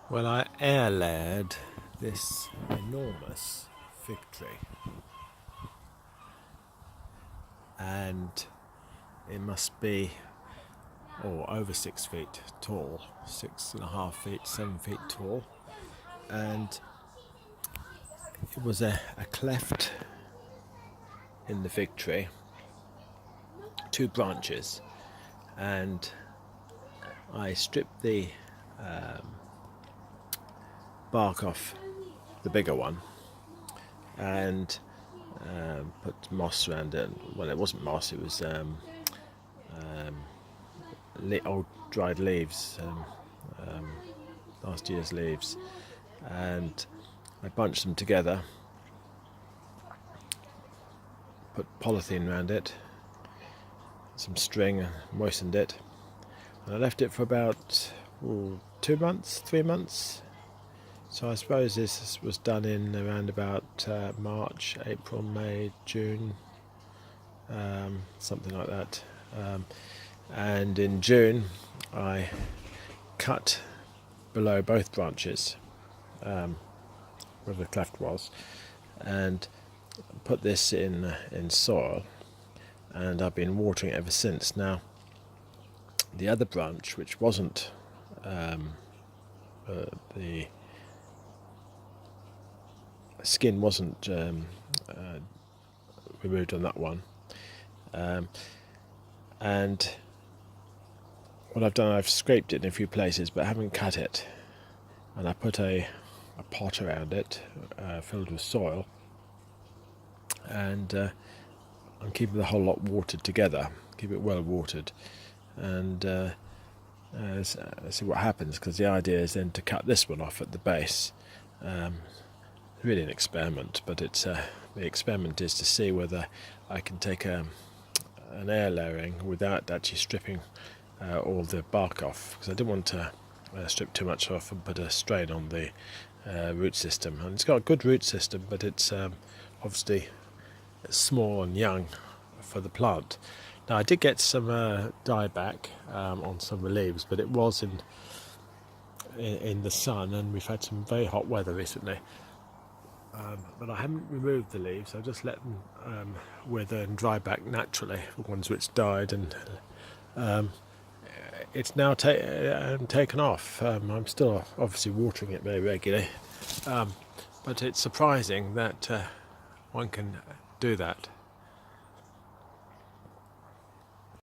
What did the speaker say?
Well, I air layered this enormous fig tree, and it must be over 6 feet tall, 6.5 feet, 7 feet tall, and it was a cleft in the fig tree, two branches, and I stripped the bark off the bigger one and put moss around it. Well, it wasn't moss, it was old dried leaves, last year's leaves, and I bunched them together, put polythene around it, some string, moistened it, and I left it for about 2 months, 3 months. So I suppose this was done in around about March, April, May, June, something like that. And in June I cut below both branches, where the cleft was, and put this in soil, and I've been watering it ever since. Now, the other branch, which wasn't the skin wasn't removed on that one, and what I've done, I've scraped it in a few places but I haven't cut it, and I put a pot around it filled with soil, and I'm keeping the whole lot watered together, keep it well watered, and see what happens, because the idea is then to cut this one off at the base. Really an experiment, but it's the experiment is to see whether I can take an air layering without actually stripping all the bark off, because I didn't want to strip too much off and put a strain on the root system. And it's got a good root system, but it's obviously small and young for the plant. Now, I did get some dieback on some of the leaves, but it was in the sun, and we've had some very hot weather recently. But I haven't removed the leaves. I've just let them wither and dry back naturally, the ones which died, and it's now taken off. I'm still obviously watering it very regularly, but it's surprising that one can do that.